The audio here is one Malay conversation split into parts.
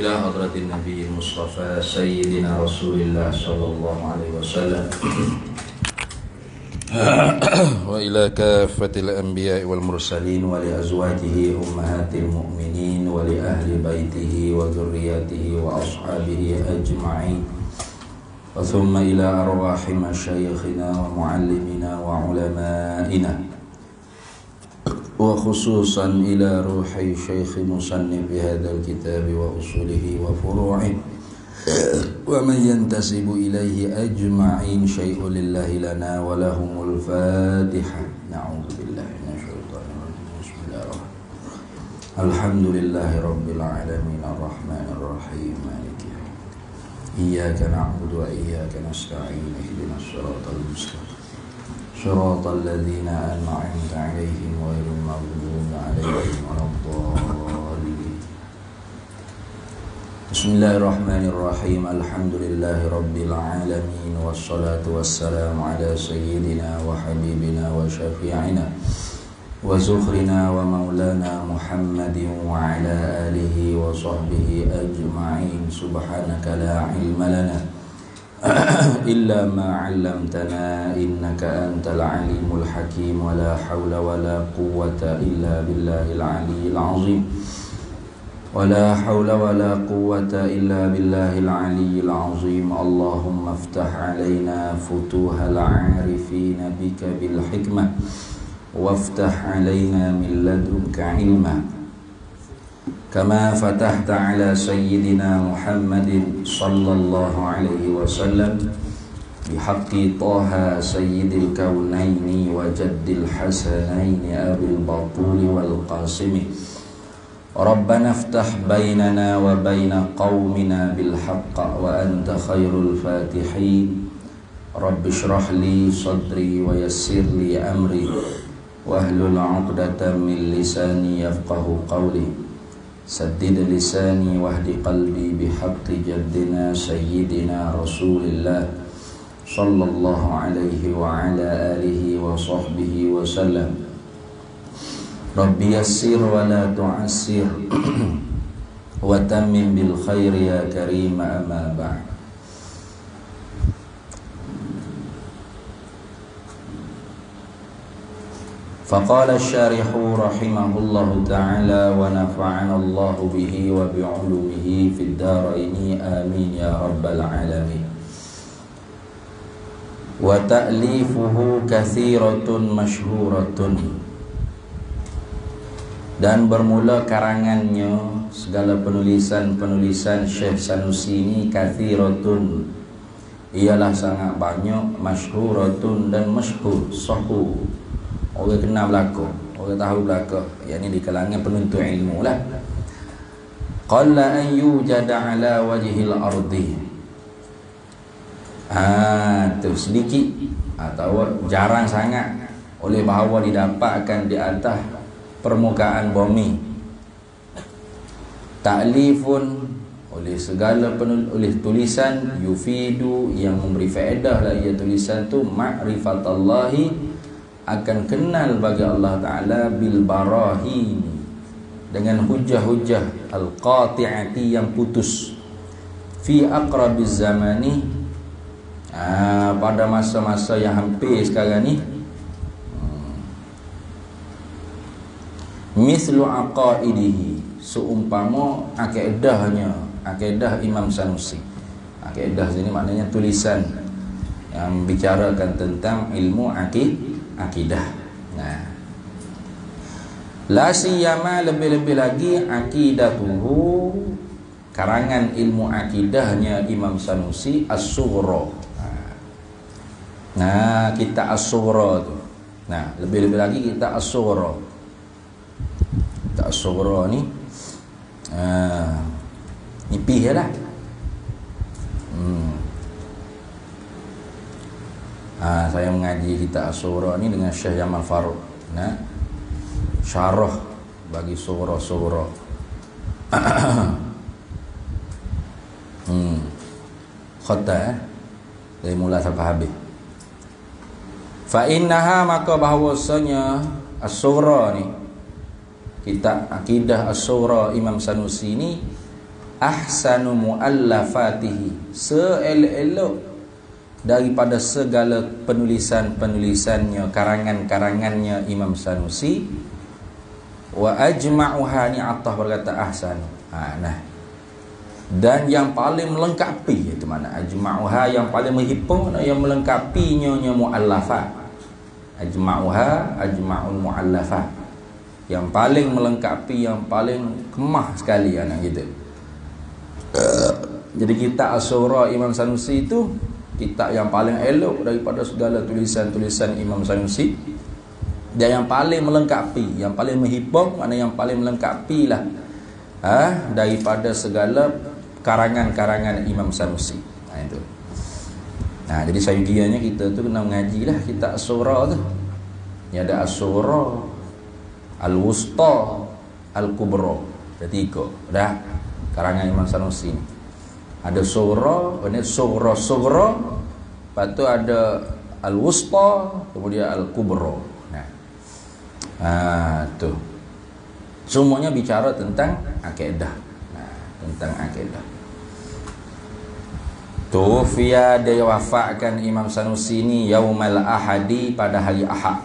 إلى حضرة النبي المصطفى سيدنا رسول الله صلى الله عليه وسلم وإلى كافة الأنبياء والمرسلين ولأزواجه أمهات المؤمنين ولأهل بيته وذريته وأصحابه أجمعين ثم إلى أرواح مشايخنا ومعلمنا وعلمائنا وخصوصا إلى روح شيخ مصنف هذا الكتاب وأصوله وفروعه ومن ينتسب إليه أجمعين شيء لله لنا ولهم الفاتحة. نعوذ بالله من الشيطان الرجيم. بسم الله الرحمن الرحيم. الحمد لله رب العالمين الرحمن الرحيم مالك يوم الدين إياك نعبد وإياك نستعين اهدنا الصراط المستقيم صراط الذين أنعمت عليهم غير المغضوب عليهم ولا الضالين. بسم الله الرحمن الرحيم. الحمد لله رب العالمين والصلاة والسلام على سيدنا وحبيبنا وشفيعنا وزخرنا ومولانا محمد وعلى آله وصحبه أجمعين. سبحانك لا علم لنا إلا ما علمتنا إنك أنت العليم الحكيم ولا حول ولا قوة إلا بالله العلي العظيم ولا حول ولا قوة إلا بالله العلي العظيم. اللهم افتح علينا فتوح العارفين بك بالحكمة وافتح علينا من لدنك علما كما فتحت على سيدنا محمد صلى الله عليه وسلم بحق طه سيد الكونين وجد الحسنين أبي البطول والقاسم. ربنا افتح بيننا وبين قومنا بالحق وأنت خير الفاتحين. رب اشرح لي صدري ويسر لي أمري واحلل عقدة من لساني يفقه قولي. سدد لساني واهد قلبي بحق جدنا سيدنا رسول الله صلى الله عليه وعلى آله وصحبه وسلم. ربي يسر ولا تعسر وتمم بالخير يا كريم. أما بعد. فقال الشارح رحمه الله تعالى ونفعنا الله به وبعلومه في الدارين آمين يا رب العالمين. وتأليفه كثيرة مشهورة. Dan bermula karangannya segala penulisan-penulisan Syekh Sanusi ini kathiratun, ialah sangat banyak, masyhuratun dan masyhur, sahih. Orang kenal belaka, orang tahu belaka, yakni di kalangan penuntut ilmu lah. Qalla an yujada ala wajhil ardi. Tu sedikit atau jarang sangat oleh bahawa didapatkan di atas permukaan bumi. Ta'lifun, oleh segala oleh tulisan, yufidu, yang memberi faedah lah ia tulisan tu, ma'rifatallahi, akan kenal bagi Allah Ta'ala, bil barahin, dengan hujah-hujah al-qati'ati, yang putus, fi aqrabiz zamani, pada masa-masa yang hampir sekarang ni, mislu aqaidihi, seumpama akidahnya, akidah Imam Sanusi. Akidah sini maknanya tulisan yang bicarakan tentang ilmu akidah. Nah, la siyama, lebih-lebih lagi akidatuhu, karangan ilmu akidahnya Imam Sanusi, as-sughra. Nah, kita as-sughra tu. Nah, lebih-lebih lagi kita as-sughra. Kita as-sughra ni nipih lah. Saya mengaji kitab as-sughra ni dengan Syekh Jamal Faruq. Nah, syarah bagi sughra-sughra. Khata dari mula sampai habis. Fa innaha, maka bahawasanya as-sughra ni, kitab akidah as-sughra Imam Sanusi ni, ahsanu muallafatihi, seelok-elok daripada segala penulisannya, karangan-karangannya Imam Sanusi. Wa ajma'uha, ni Athah berkata ahsanu. Dan yang paling melengkapi, itu mana ajma'uha, yang paling menghimpun, yang melengkapinya muallafat. Ajma'uha, ajma'ul muallafat, yang paling melengkapi, yang paling kemah sekali anak kita. Jadi kitab As-Sura Imam Sanusi itu kitab yang paling elok daripada segala tulisan-tulisan Imam Sanusi, dan yang paling melengkapi, yang paling menghimpun, mana yang paling melengkapi lah daripada segala karangan-karangan Imam Sanusi. Itu. Jadi sayugianya kita tu kena mengajilah kitab As-Sura tu. Ni ada As-Sura, Al-Wusta, Al-Kubra. Ada 3 dah karangan Imam Sanusi ni. Ada Sura, ini Sughra, lepas tu ada Al-Wusta, kemudian Al-Kubra. Tu semuanya bicara tentang akidah. Tentang akidah. Tufiya, dia wafatkan Imam Sanusi ni yaumal ahadi, pada hari Ahad.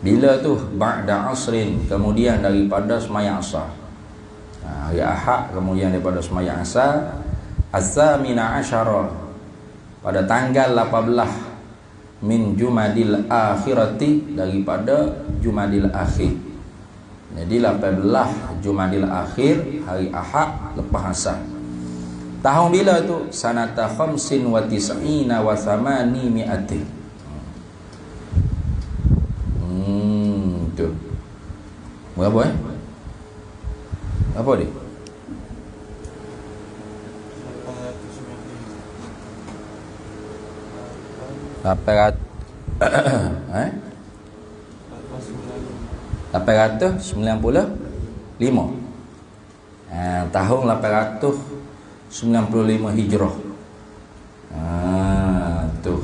Bila tu? Ba'da asrin, kemudian daripada sembahyang asar. Hari Ahad, kemudian daripada sembahyang asar. As-samina asyara, pada tanggal 18 min Jumadil akhirati, daripada Jumadil akhir. Jadi 18 Jumadil akhir, hari Ahad lepas asar. Tahun bila tu? Sanata khamsin wa tis'ina wa thamani mi'atin. Tu berapa apa dia? 895 tahun 895 Hijrah. Tu.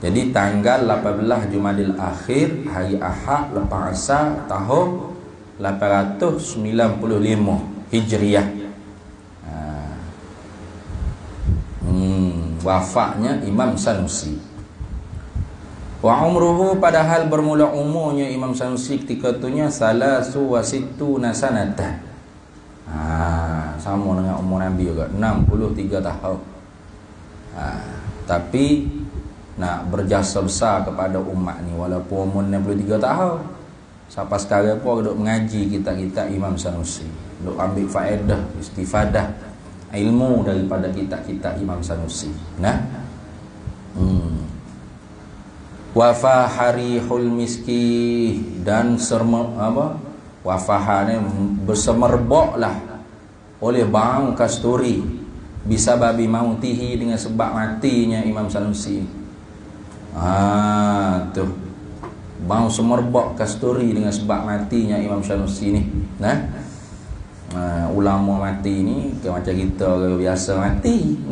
Jadi tanggal 18 Jumadil Akhir, hari Ahad lepas asar, tahun 895 Hijriah. Wafatnya Imam Sanusi. Wa umruhu, padahal bermula umurnya Imam Sanusi ketika itunya salasu wa sittuna sanatan. Sama dengan umur Nabi juga, 63 tahun. Tapi nak berjasa besar kepada umat ni, walaupun umur 63 tahun, sampai sekarang pun duk mengaji kitab-kitab Imam Sanusi, duk ambil faedah, istifadah ilmu daripada kitab-kitab Imam Sanusi. Wafaharihul miski, dan wafahane bersemerboklah oleh bau kasturi, bisa babi mautihi, dengan sebab matinya Imam Sanusi. Tu bau semerbok kasturi dengan sebab matinya Imam Sanusi ni. Ulama mati ni macam kita biasa mati.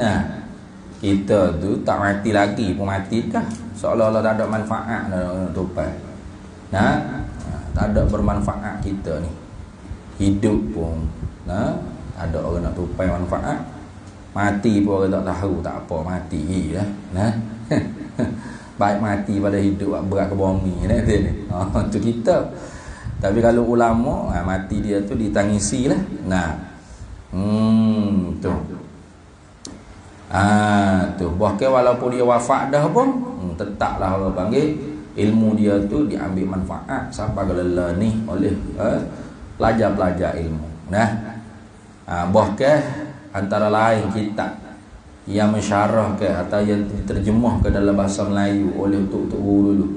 Kita tu tak mati lagi pun mati dah, seolah-olah tak ada manfaat dalam tupai. Tak ada bermanfaat kita ni. Hidup pun ada orang nak tupai manfaat, mati pun orang tak tahu, tak apa, mati lah. Baik mati pada hidup, berat ke bumi tu kita. Tapi kalau ulama, mati dia tu ditangisi lah. Tu bahkan walaupun dia wafat dah pun, tetaplah orang panggil ilmu dia tu diambil manfaat sampai ke lelah ni oleh pelajar-pelajar ilmu. Bahkan antara lain kitab yang mensyarahkan atau yang diterjemah ke dalam bahasa Melayu oleh Tok Guru dulu,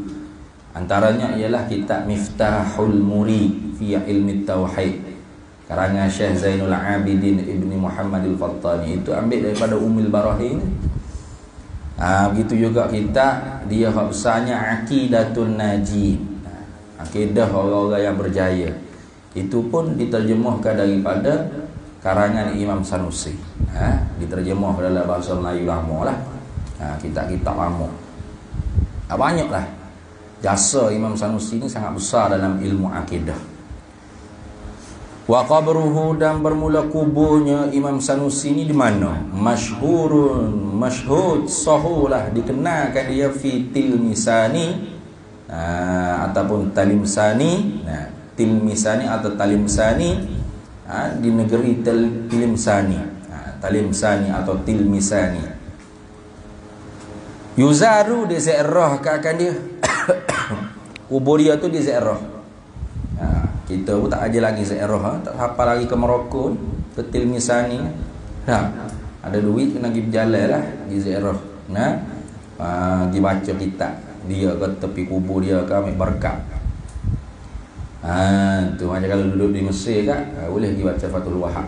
antaranya ialah kitab Miftahul Murid fi Ilmi Tauhid, karangan Syekh Zainul Abidin Ibni Muhammad Al-Fattani. Itu ambil daripada Ummul Barahin. Begitu juga kitab dia hak besarnya Aqidatun Najib, akidah orang-orang yang berjaya. Itu pun diterjemahkan daripada karangan Imam Sanusi. Diterjemah dalam bahasa Melayu lama lah. Kitab-kitab lama. Banyaklah. Jasa Imam Sanusi ni sangat besar dalam ilmu akidah. Wa qabruhu, dan bermula kuburnya Imam Sanusi ni di mana? Masyhurun, masyhud, sahulah, dikenalkan dia fi Tilmisani, ataupun Talimsani. Tilmisani atau Talimsani, di negeri Tilimsani, Talimsani atau Tilmisani. Yuzaru, di ziarah akan dia. Kubur dia tu di ziarah. Kita pun tak aja lagi ziarah, tak hafal lagi ke Morocco, ke Tilmisani. Ada duit kena pergi berjalan lah di ziarah. Dibaca kitab dia ke tepi kubur dia ke, ambil berkat. Tu macam kalau duduk di Mesir kan, boleh pergi baca Fathul Wahab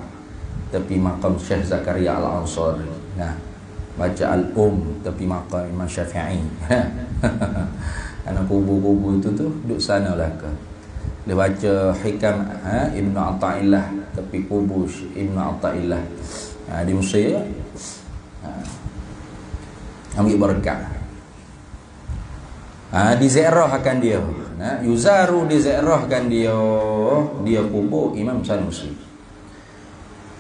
tepi makam Syekh Zakaria Al-Ansari. Baca tepi makam Imam Syafi'i. Karena kubur-kubur itu tu duduk sana lah ke. Dia baca hikam Ibn Atta'illah tepi kubur Ibn Atta'illah di Mesir. Ambil berkat. Diziarahkan dia. Yuzaru, diziarahkan dia kubur Imam Sanusi.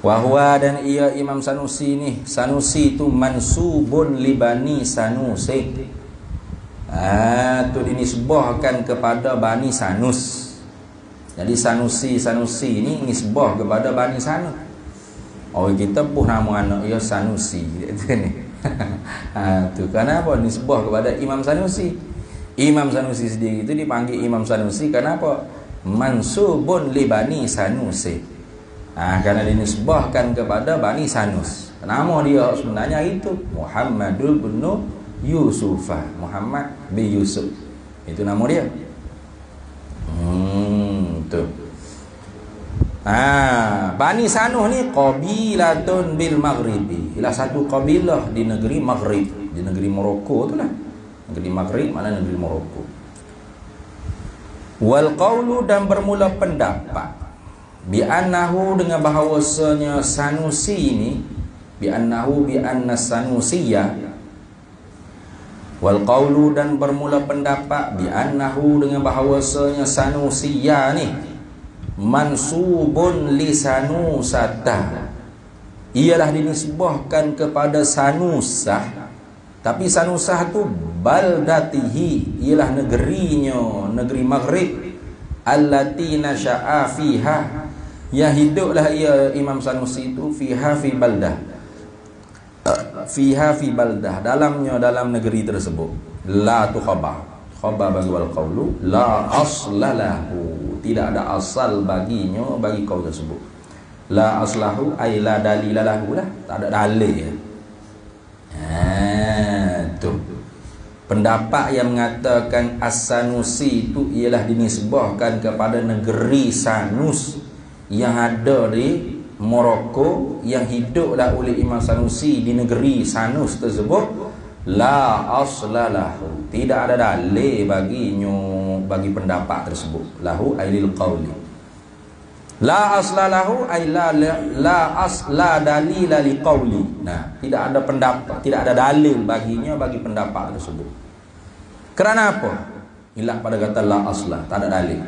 Wahwa, dan ia Imam Sanusi ni, Sanusi tu mansubun libani Sanusi. Tu dinisbahkan kepada Bani Sanus. Jadi Sanusi ni nisbah kepada Bani Sanus. Kita pun nama anak dia Sanusi. Tu kenapa nisbah kepada Imam Sanusi? Imam Sanusi sendiri itu dipanggil Imam Sanusi kenapa? Mansubun li Bani Sanusi. Karena dinisbahkan kepada Bani Sanus. Nama dia sebenarnya itu Muhammadul bin Yusufah, Muhammad bin Yusuf. Itu nama dia. Tu. Bani Sanuh ni qabilatun bil Maghribi. Ialah satu kabilah di negeri Maghrib, di negeri Morocco tu lah. Negeri Maghrib mana negeri Morocco. Wal qawlu, dan bermula pendapat bi annahu, dengan bahawasanya Sanusi ini, bi annahu bi anna Sanusiyya. Wal qawlu, dan bermula pendapat bi annahu, dengan bahawasanya Sanusiyya ni mansubun li Sanusata, ialah dinisbahkan kepada Sanusah. Tapi Sanusah tu baldatihi, ialah negerinya, negeri Maghrib, allati nasya'a fiha, yang hiduplah ia Imam Sanusi itu fiha fi baldah, fiha fi baldah, dalamnya, dalam negeri tersebut. La tu khabar bagi wal qawlu, la aslalahu, tidak ada asal baginya, bagi kau tersebut. La aslahu ay la dalilalahu lah, tak ada dalil. Tu pendapat yang mengatakan As-Sanusi itu ialah dinisbahkan kepada negeri Sanus yang ada di Morocco, yang hiduplah oleh Imam Sanusi di negeri Sanus tersebut. La aslalahu, tidak ada dalil baginya, bagi pendapat tersebut. Lahu ailil qawli. La aslalahu ay la asla dalila li qawli. Tidak ada pendapat, tidak ada dalil baginya, bagi pendapat tersebut. Kerana apa? Ilah pada kata la asla, tak ada dalil.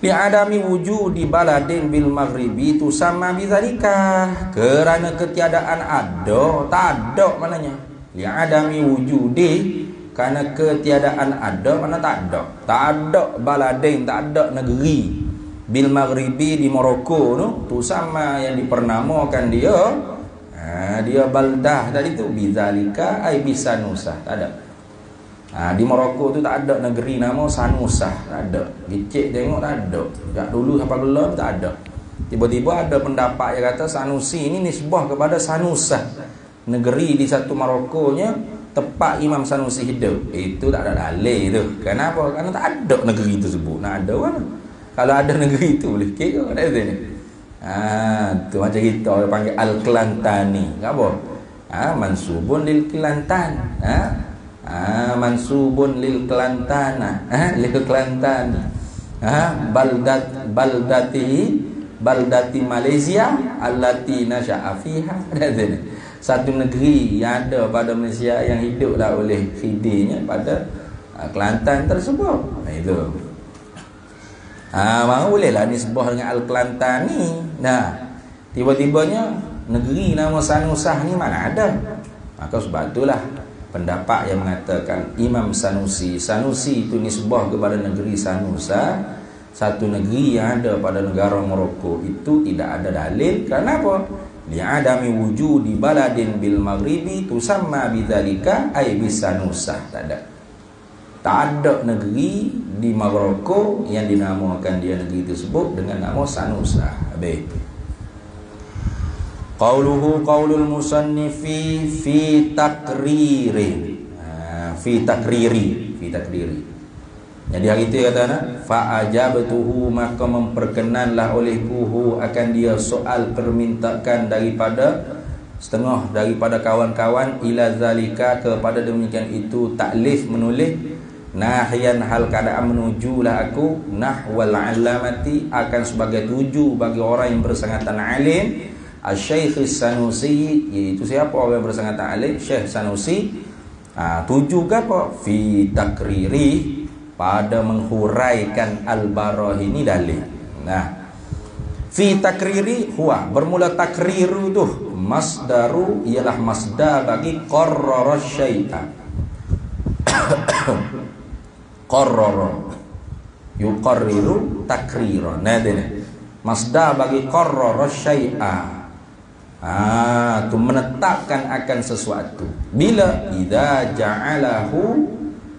Li adami wujudi baladin bil maghribi tu sama bidzalika, kerana ketiadaan ada, tak ada maknanya. Li adami wujudi, kerana ketiadaan ada, mana tak ada. Tak ada baladin, tak ada negeri bil maghribi di Morocco tu sama yang dipernamakan dia dia baldah tadi tu bidzalika ai bisanusah, tak ada. Di Morocco tu tak ada negeri nama Sanusah, tak ada. Dicek tengok tak ada. Sejak dulu sampai gelap tak ada. Tiba-tiba ada pendapat yang kata Sanusi ini nisbah kepada Sanusah, negeri di satu Morocco-nya tempat Imam Sanusi hidup. Itu tak ada dalil tu. Kenapa? Karena tak ada negeri tersebut. Nak ada mana? Kalau ada negeri itu boleh kira ada sini. Tu macam kita orang panggil Al-Kelantani. Apa? Mansubun lil Kelantan. Mansubun lil Kelantana. Lil Kelantani. Baldati Malaysia allati nasya'a fiha. Ada sini. Satu negeri yang ada pada Malaysia yang hiduplah oleh fidinya pada Kelantan tersebut. Itu. Mau bolehlah nisbah dengan Al-Kelantan ni. Nah, tiba-tibanya negeri nama Sanusah ni mana ada. Maka sebab itulah pendapat yang mengatakan Imam Sanusi itu nisbah kepada negeri Sanusa, satu negeri yang ada pada negara Morocco, itu tidak ada dalil. Kenapa? Li'adami wujudi baladin bil maghribi tusamma bidzalika ay bisanusah. Tak ada negeri di Maroko yang dinamakan dia negeri tersebut dengan nama Sanusah. Habis. Qauluhu qaulul musannifi fi takriri. Fi takriri. Jadi hari itu kata nak, fa ajabtuhu, maka memperkenanlah olehku akan dia soal permintaan daripada setengah daripada kawan-kawan ila zalika, kepada demikian itu taklif menulis nahian hal keadaan menujulah aku nahwal alamati, akan sebagai tuju bagi orang yang bersangatan alim Asy-Syaikh Sanusi, iaitu siapa orang yang bersangatan alim? Syekh Sanusi. Tuju ke apa? Fi takriri, pada menghuraikan al-barahini dalil. Nah, fi takriri huwa, bermula takriru tu masdaru, ialah masdar bagi qarrara syai'a. Qarrara yuqarriru takriran. Nah, ini masdar bagi qarrara syai'a. Tu menetapkan akan sesuatu. Bila idza ja'alahu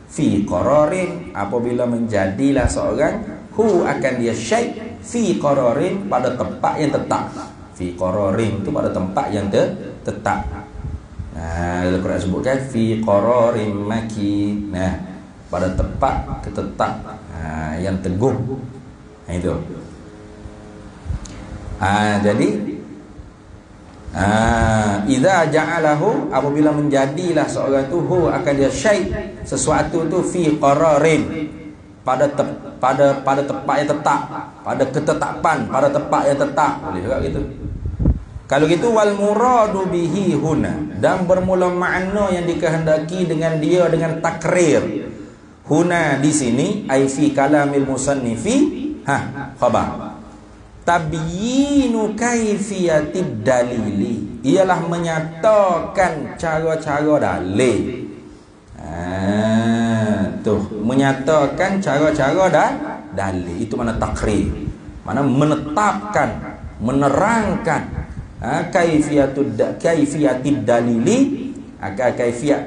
fi qararin, apabila menjadilah seorang akan dia syai' fi qararin, pada tempat yang tetap. Fi qararin itu pada tempat yang tetap. Al-Quran sebutkan fi qararin makin. Nah, pada tempat ketetap yang teguh. Itu. Jadi idza ja'alahu, apabila menjadilah seorang itu akan dia syai' sesuatu tu fi qararin, pada tempat yang tetap, pada ketetapan, pada tempat yang tetap. Boleh juga gitu. Kalau gitu wal muradu bihi huna, dan bermula makna yang dikehendaki dengan dia dengan takrir. Huna di sini ai fi kalamil musannifi khabar. Tabyinu kaifiyatid dalili, ialah menyatakan cara-cara dalil. Menyatakan cara-cara dalil. Itu mana takrir, mana menetapkan, menerangkan kaifiyatid dalili, kaifiat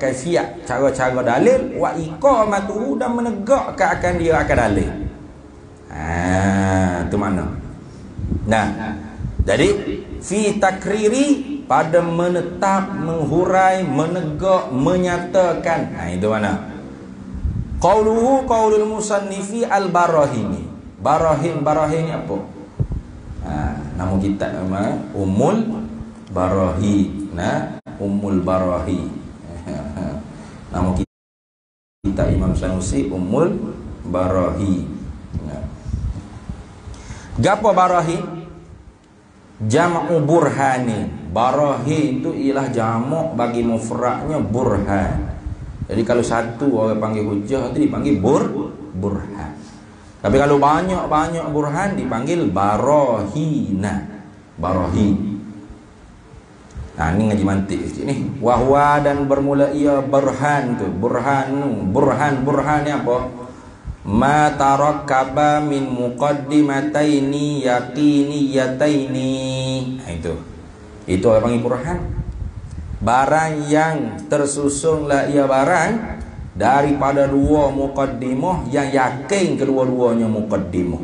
cara-cara dalil, wa iqamatuhu, dan menegakkan akan dia akan dalil. Itu mana. Nah, jadi fi takriri, pada menetap, menghurai, menegak, menyatakan. Itu mana? Qauluhu qaulul musannifi al-barahini. Barahin apa? Nama kitab nama Ummul Barahi. Ummul Barahi. Nama kitab Imam Sanusi Ummul Barahi. Gapo barahi? Jam'u burhani. Barahi itu ialah jamak bagi mufradnya burhan. Jadi kalau satu orang panggil hujjah itu dipanggil burhan. Tapi kalau banyak burhan dipanggil barahina. Barahi. Ini ngaji mantik sikit ni. Wahwa, dan bermula ia burhan tu. Burhan ni apa? Ma tarakkaba min muqaddimataini yaqiniyataini. Itu orang panggil burhan. Barang yang tersusunlah ia barang daripada dua muqaddimah yang yakin kedua-duanya muqaddimah.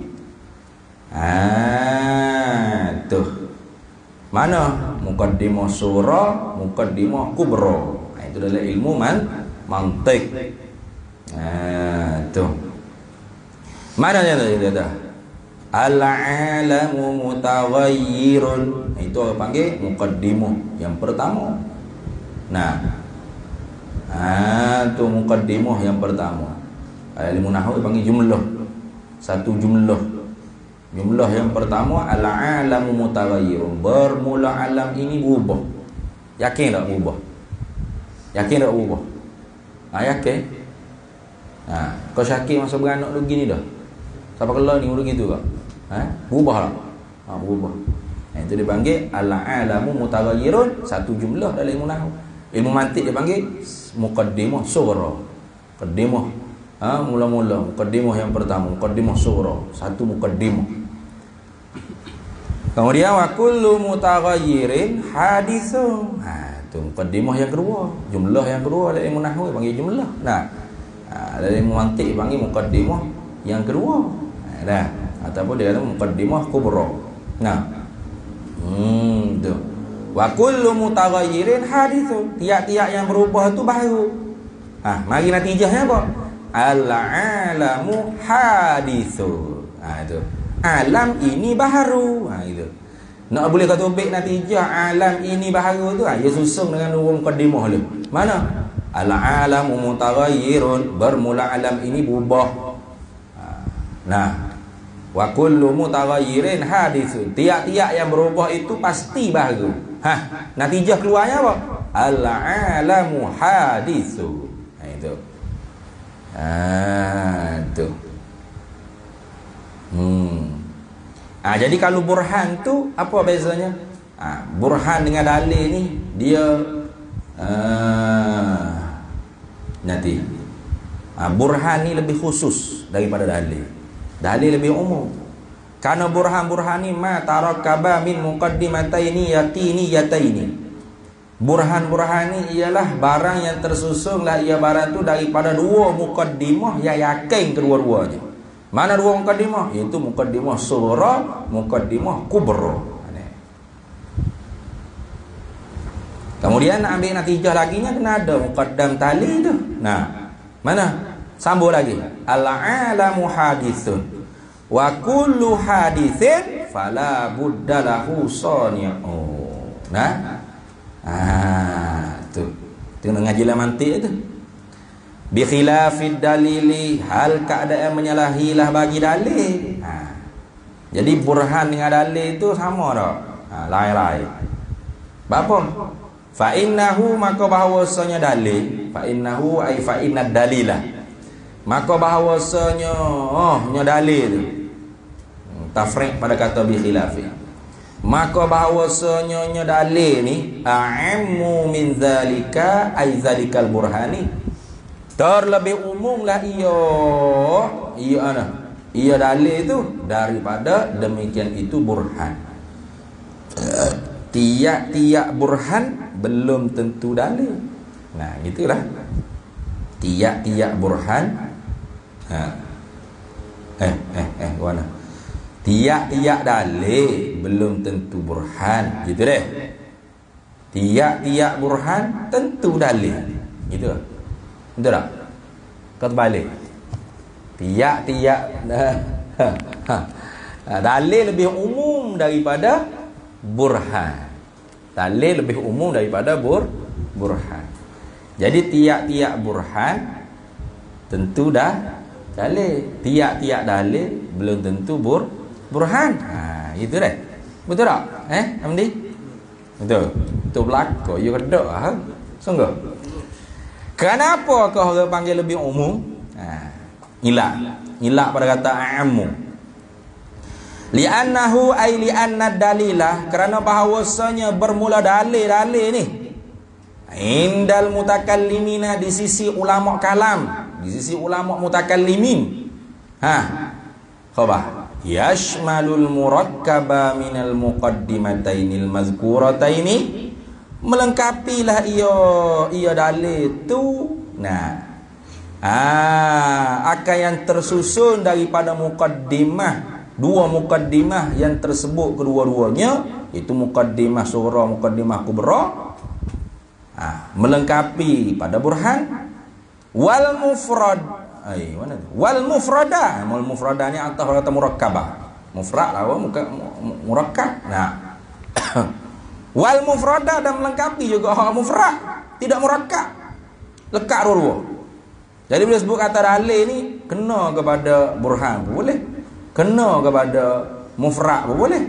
Tuh. Mana? Muqaddimah surah, muqaddimah kubra. Itu adalah ilmu mantik. Tuh. Mana dia dah? Al-alamu mutaghayyirun. Itu orang panggil muqaddimah yang pertama. Itu muqaddimah yang pertama. Ilmu nahwu panggil jumlah. Satu jumlah. Jumlah yang pertama al-alamu mutaghayyirun. Bermula alam ini berubah. Yakin tak berubah? Yakin tak berubah? Yakin? Kau syakir masa beranak tu gini dah. Siapa kelah ni urut gitu ke? Berubah lah. Berubah. Itu dipanggil al-alamu mutaghayyirun, satu jumlah dalam ilmu nahwu. Ilmu mantik dia panggil muqaddimah sughra. Muqaddimah mula-mula, muqaddimah yang pertama, muqaddimah sughra, satu muqaddimah. Kemudian wa kullu mutaghayyirin haditsun. Tu muqaddimah yang kedua, jumlah yang kedua dalam ilmu nahwu panggil jumlah. Dalam ilmu mantik panggil muqaddimah yang kedua. Ataupun dia kata muqaddimah kubra. Tu. Wa kullu mutaghayyirin haditsun. Tiap-tiap yang berubah tu baru. Mari natijahnya apa? Al-alamu haditsun. Itu. Alam ini baharu. Itu. Nak boleh kata baik natijah alam ini baharu tu, dia susun dengan dua mukaddimah dia. Mana? Al-alamu mutaghayyirun, bermula alam ini berubah. Wa kullu mutaghayyirin haditsun. Tiap-tiap yang berubah itu pasti baharu. Natijah keluarnya apa? Al-alamu haditsun. Itu. Tu. Jadi kalau burhan tu apa bezanya? Burhan dengan dalil ni dia nanti. Burhan ni lebih khusus daripada dalil. Dalil lebih umum. Karena burhan ni ma tarakkaba min muqaddimataini yaqiniyataini. Burhan ni ialah barang yang tersusun lah, ia barang tu daripada dua muqaddimah yang yakin kedua-duanya. Mana dua muqaddimah? Iaitu muqaddimah sughra, muqaddimah kubra. Kemudian nak ambil natijah lagi nya kena ada muqaddam tali tu. Mana? Sambung lagi. Al-alamu haditsun. Wa kullu haditsin fala budda lahu sani'u. Tu. Tengok ngaji lah mantik tu. Bi khilafid dalili, hal keadaan menyalahilah bagi dalil. Jadi burhan dengan dalil itu sama dah. Lain-lain. Apa? Fa innahu, maka bahawasanya dalil, fa innahu ai fa innad dalilah. Maka bahawasanya nya dalil tu. Tafriq pada kata bi khilafi. Maka bahawasanya nya dalil ni a'ammu min zalika ai zalikal burhani. Terlebih umumlah ia dalil itu daripada demikian itu burhan. Tiap-tiap burhan belum tentu dalil. Gitulah. Tiap-tiap burhan mana? Tiap-tiap dalil belum tentu burhan. Gitu deh. Tiap-tiap burhan tentu dalil. Gitu. Betul tak? Kata balik. Tiap-tiap dalil lebih umum daripada burhan. Dalil lebih umum daripada burhan. Jadi tiap-tiap burhan tentu dah dalil. Tiap-tiap dalil belum tentu burhan. Gitu deh. Betul tak? Amdi? Betul. Itu belakang. You kedok sungguh. Kenapa kau orang panggil lebih umum? Ilak pada kata a'ammu. Li'annahu ay li'anna dalilah, kerana bahawasanya bermula dalil ni indal mutakallimina, di sisi ulama kalam, di sisi ulama mutakallimin. Khabah yashmalul murakkaba minal muqaddimatainil mazkurataini, melengkapilah ia dalil tu akan yang tersusun daripada muqaddimah, dua muqaddimah yang tersebut kedua-duanya, itu muqaddimah sughra, muqaddimah kubra, melengkapi pada burhan. Wal mufrad mana tu? Wal mufrada ni atas kata murakkabah, mufrad lah murakkab. Wal mufrada, dan melengkapi juga mufrad, tidak murakkab, lekat dua-dua. Jadi bila sebut kata dalil ni kena kepada burhan pun boleh, kena kepada mufrad pun boleh,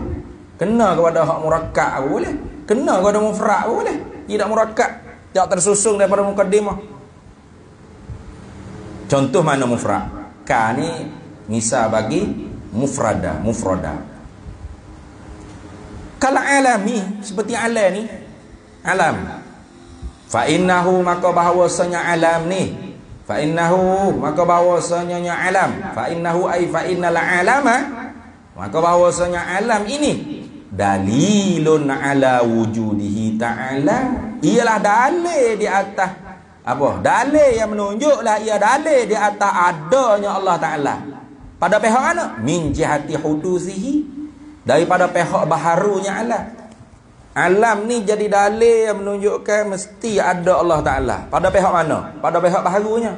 kena kepada hak murakkab pun boleh, kena kepada mufrad pun boleh, tidak murakkab, tidak tersusun daripada muqaddimah. Contoh mana mufrad? Ka ni misal bagi mufrada. Kalau alami seperti alam ni, alam. Fa innahu maka bahawasanya alam ni, fa innahu maka bahawasanya alam, fa innahu ay fa innal alama, maka bahawasanya alam ini dalilun ala wujudihi ta'ala, ialah dalil di atas apa? Dalil yang menunjuklah ia dalil di atas adanya Allah Taala. Pada pihak mana? Min jihati hudusihi, daripada pihak baharunya alam. Alam ni jadi dalil yang menunjukkan mesti ada Allah Taala. Pada pihak mana? Pada pihak baharunya.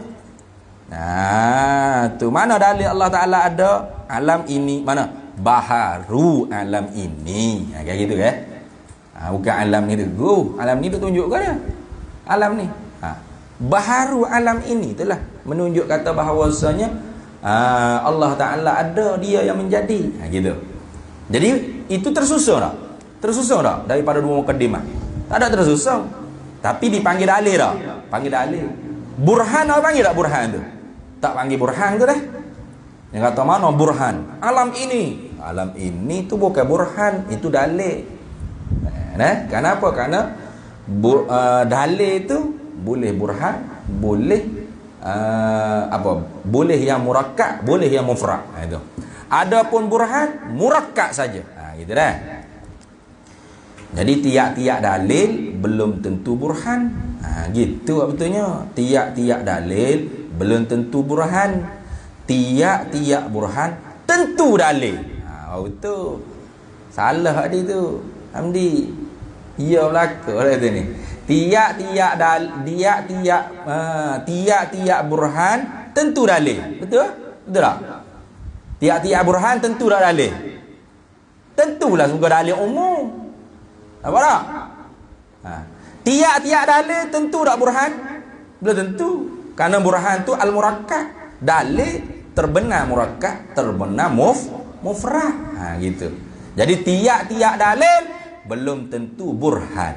Nah, tu mana dalil Allah Taala ada? Alam ini mana? Baharu alam ini. Kayak gitu kan? Bukan alam ni tu. Alam ni tu tunjukkan dia. Alam ni. Baharu alam ini itulah menunjuk kata bahawasanya Allah Ta'ala ada, dia yang menjadi. Gitu. Jadi itu tersusun tak? Tersusun tak? Daripada dua mukaddimah. Tak ada tersusun. Tapi dipanggil dalil tak? Panggil dalil. Burhan apa panggil tak burhan tu? Tak panggil burhan tu dah. Yang kata mana burhan? Alam ini. Alam ini tu bukan burhan, itu dalil. Kenapa? Karena dalil itu boleh burhan, boleh boleh yang murakkab, boleh yang mufrad. Itu. Adapun burhan murakkab saja. Gitu dah. Jadi tiap-tiap dalil belum tentu burhan. Gitu betulnya. Tiap-tiap dalil belum tentu burhan. Tiap-tiap burhan tentu dalil. Itu salah tadi tu Hamdi. Ia belaka lah tu ni. Tiap-tiap burhan tentu dalil. Betul? Betul tak? Tiap-tiap burhan tentu tak dalil. Tentulah semoga dalil umum. Apa tak? Tiap-tiap dalil tentu tak burhan? Belum tentu. Karena burhan tu al-murakkab. Dalil terbenar murakkab, terbenar mufrad. Gitu. Jadi tiap-tiap dalil belum tentu burhan.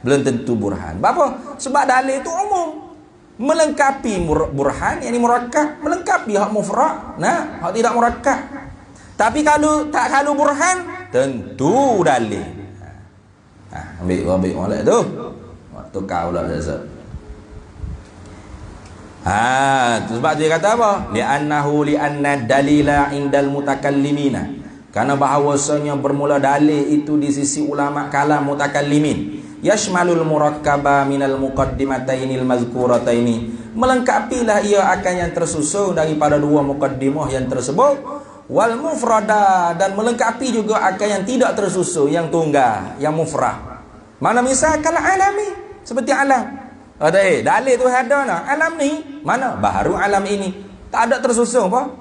Belum tentu burhan. Apa? Sebab dalil itu umum. Melengkapi burhan, yang ini murakkab, melengkapi hak mufrad. Hak tidak murakkab. Tapi kalau burhan, tentu dalil. Ambil molek tu. Waktu kau lah Ustaz. Sebab dia kata apa? Li'anna dalila indal mutakallimina. Karena bahawasanya bermula dalil itu di sisi ulama kalam mutakallimin. Yashmalul murakkaba minal muqaddimatainil mazkurataini. Melengkapilah ia akan yang tersusun daripada dua muqaddimah yang tersebut. Wal mufrada, dan melengkapi juga akan yang tidak tersusun, yang tunggal, yang mufrad. Mana misal kalau alami, seperti alam. Dalil tu ada nak. Alam ni mana? Baharu alam ini. Tak ada tersusun apa?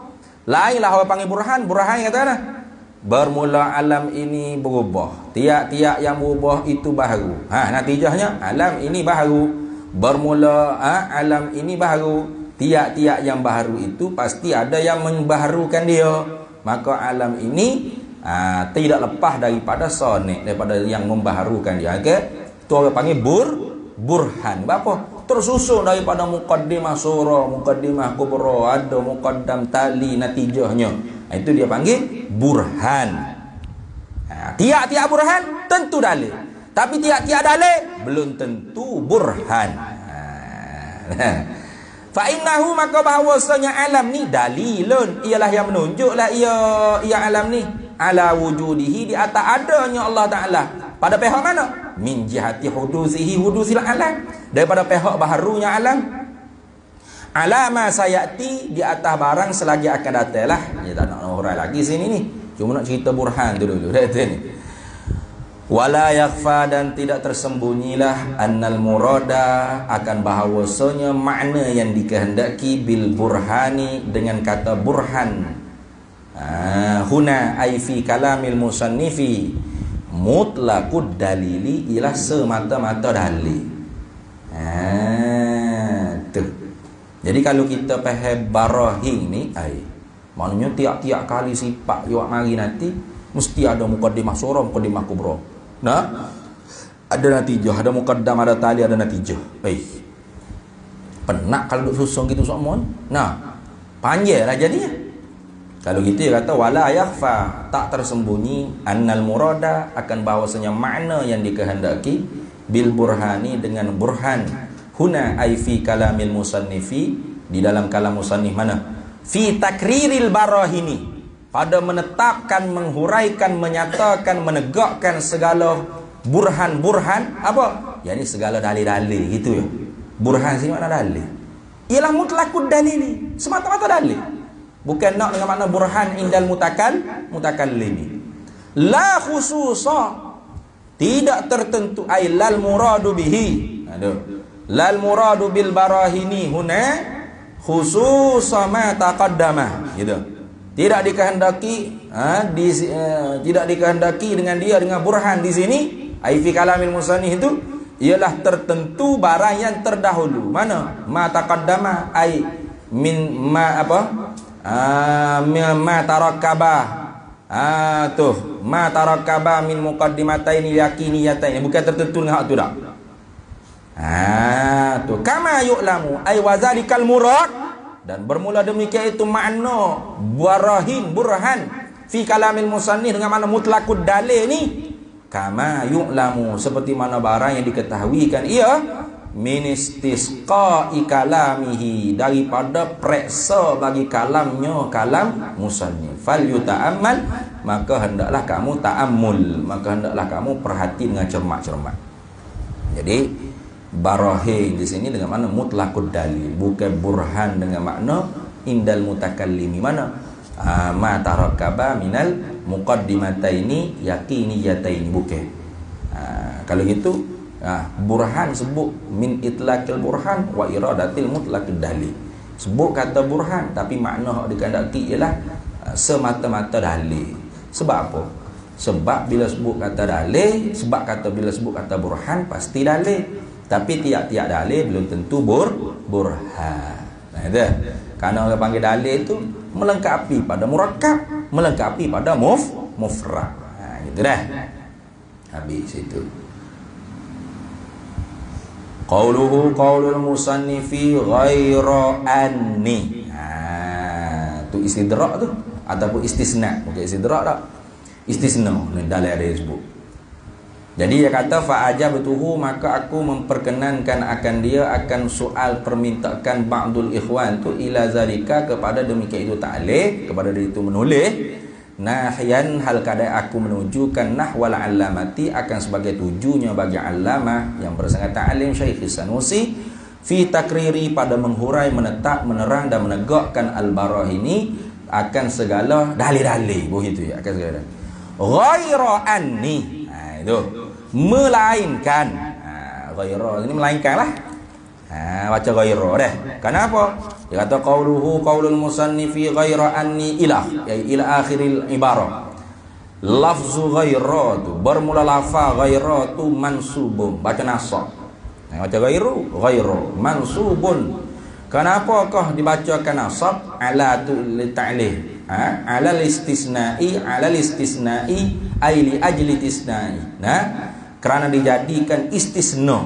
Lainlah orang panggil burhan. Burhan kata nah. Bermula alam ini berubah. Tiap-tiap yang berubah itu baharu. Natijahnya alam ini baharu. Bermula alam ini baharu. Tiap-tiap yang baharu itu pasti ada yang membaharukan dia. Maka alam ini tidak lepas daripada sonik, daripada yang membaharukan dia. Itu orang panggil burhan. Apa? Tersusun daripada muqaddimah surah, muqaddimah kubra, ada muqaddam tali natijahnya. Itu dia panggil burhan. Tiap-tiap burhan tentu dalil. Tapi tiap-tiap dalil belum tentu burhan. Fa innahu, maka bahawasanya alam ni dalilun, ialah yang menunjuklah ia alam ni ala wujudihi, di atas adanya Allah Taala. Pada pihak mana? Min jihati hudusihi, hudusil alam, daripada pihak baharunya alam. Alama sayati, di atas barang selagi akan datang lah. Dia tak nak orang lagi sini ni. Cuma nak cerita burhan tu dulu. Wala yakhfa, dan tidak tersembunyilah annal murada, akan bahawasanya makna yang dikehendaki bil burhani, dengan kata burhan. Huna ay fi kalamil musannifi mutlaqud dalili, ialah semata-mata dalil. Jadi kalau kita faham barahin ni, maknanya tiap-tiap kali sifat yang mari nanti mesti ada muqaddimah surah, muqaddimah kubra. Ada natijah, ada muqaddam, ada tali, ada natijah. Penat kalau duk susung gitu semua. Panjanglah jadinya. Kalau gitu dia kata wala yakhfa, tak tersembunyi annal murada, akan bahwasanya makna yang dikehendaki bil burhani, dengan burhan, huna ay fi kalamil musannifi, di dalam kalam musannif mana, fi takriril barahini, pada menetapkan, menghuraikan, menyatakan, menegakkan segala burhan-burhan, apa? Yani segala dalil-dalil gitu ya. Burhan sini makna dalil. Ialah mutlakud dalili, semata-mata dalil. Bukan nak dengan makna burhan indal mutakallimi. La khususa, tidak tertentu, ay lal muradu bihi. Aduh. Lal muradu bil barahini huna khususa ma taqaddama. Gitu. Tidak dikehendaki tidak dikehendaki dengan dia, dengan burhan di sini, ay fi kalamil musannif itu ialah tertentu barang yang terdahulu. Mana? Ma taqaddama ay min ma apa? Ma tarakkaba. Tuh, ma tarakkaba min muqaddimataini yaqiniyatain. Bukan tertentu dengan hak tu dak. Tuh, kama yu'lamu ay wazalikal murad, dan bermula demikian itu makna barahin, burhan fi kalamil musannif dengan makna mutlaqud dalil ni, kama yu'lamu, seperti mana barang yang diketahui kan ia min istisqa'i kalamihi, daripada periksa bagi kalamnya, kalam musannif. Fal yuta'ammal, maka hendaklah kamu ta'ammul, maka hendaklah kamu perhati dengan cermat-cermat. Jadi barahin di sini dengan makna mutlaqud dalil, bukan burhan dengan makna indal mutakallimi. Mana? Ma tarakkaba minal muqaddimataini yaqiniyataini, bukan. Kalau gitu burhan sebut min itlaqil burhan wa iradatil mutlaqid dalil. Sebut kata burhan tapi makna hak dikehendaki ialah semata-mata dalil. Sebab apa? Sebab bila sebut kata dalil, bila sebut kata burhan pasti dalil. Tapi tiap-tiap dalil belum tentu burhan. Nah, itu. Karena orang panggil dalil itu melengkapi pada murakkab, melengkapi pada mufrad. Gitu dah. Habis itu. Qauluhu qaulul musannifi ghaira anni. Tu istidrak tu ataupun istisna. Bukan istidrak tak. Istisna dalam ada sebut. Jadi dia kata fa ajabtuhu, maka aku memperkenankan akan dia akan soal permintaan ba'dul ikhwan tu ila zalika, kepada demikian itu ta'liq, kepada dia itu menulis nahyan, hal kadai aku menunjukkan nahwal alamati, akan sebagai tujunya bagi alamah yang bersangkutan alim Syekh Sanusi fi takriri, pada menghurai, menetap, menerang dan menegakkan al-barahini, akan segala dalil-dalil. Begitu ya, akan segala ghaira anni. Itu melainkan. Ghaira ini melainkanlah. Baca ghaira dah. Kenapa? Dia kata qauluhu qaulul musannifi ghaira anni ila akhiril ibarah. Lafzu ghaira tu bermula lafaz ghaira tu mansubun, baca nasab. Baca ghairu mansubun. Kenapakah dibacakan nasab? Ala tu li ta'lih. Ala istisna'i ay li ajli istisna'i. Nah, kerana dijadikan istisna,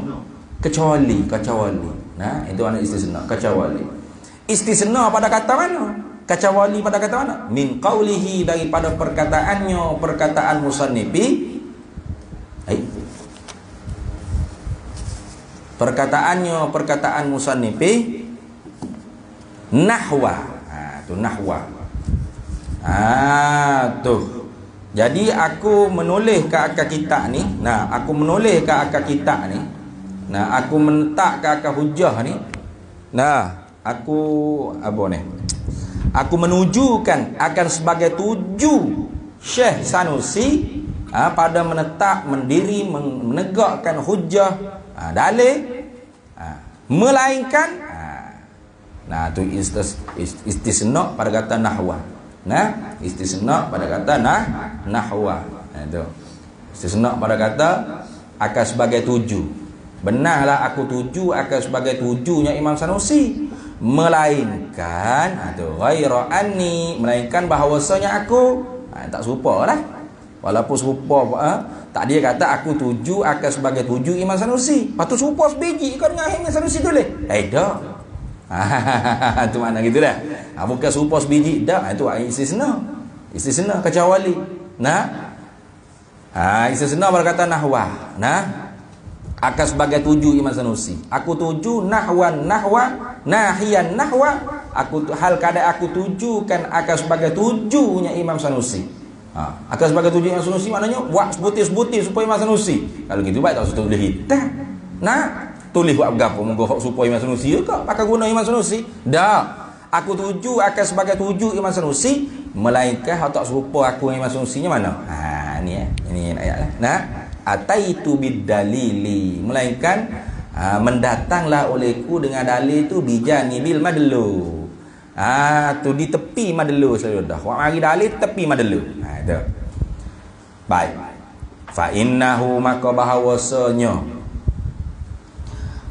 kecuali. Nah, itu ana istisna, kecuali. Istisna pada kata mana? Kecuali pada kata mana? Min qaulihi, daripada perkataan musannifi. Perkataan musannifi nahwa. Tu nahwa. Tuh. Jadi aku menulis ke akar kitab ni. Nah, aku menulis ke akar kitab ni. Nah, aku mentak ke akar hujah ni. Nah, aku apa ni? Aku menunjukkan akan sebagai tuju Syekh Sanusi pada menetap, mendiri, menegakkan hujah, dalil, melainkan. Nah, tu istisna pada kata nahwa. Nah, istisna pada kata nahwa. Itu istisna pada kata akan sebagai tuju. Benarlah aku tuju akan sebagai tujunya Imam Sanusi, melainkan ghaira anni, melainkan bahawasanya aku tak serupa lah. Walaupun serupa tak, dia kata aku tuju akan sebagai tuju Imam Sanusi. Lepas tu serupa sebiji kau dengan Imam Sanusi tulis. Tak. Itu makna gitu dah. Bukan serupa sebiji dah. Itu istisna. Istisna kecuali. Nah. Istisna berkata nahwa. Nah. Akan sebagai tuju Imam Sanusi. Aku tuju nahwan nahwa, nahiyan nahwa. Hal kadang aku tujukan akan sebagai tujunya Imam Sanusi. Akan sebagai tuju Imam Sanusi maknanya buat sebutir-sebutir supaya Imam Sanusi. Kalau gitu baik tak usah tulis hitam. Nah, tulis buat gapo menggo supaya Imam Sanusi kok pakai guna Imam Sanusi. Dah. Aku tuju akan sebagai tuju Imam Sanusi, melainkan tak serupa aku Imam Sanusinya mana? Ni ini ayatlah. Nah, ataitu bidalili, melainkan mendatanglah olehku dengan dalil tu bijanibil madlu. Tu di tepi madlu selalu dah. Wak mari dalil tepi madlu. Itu. Baik. Fa innahu maka bahawasanya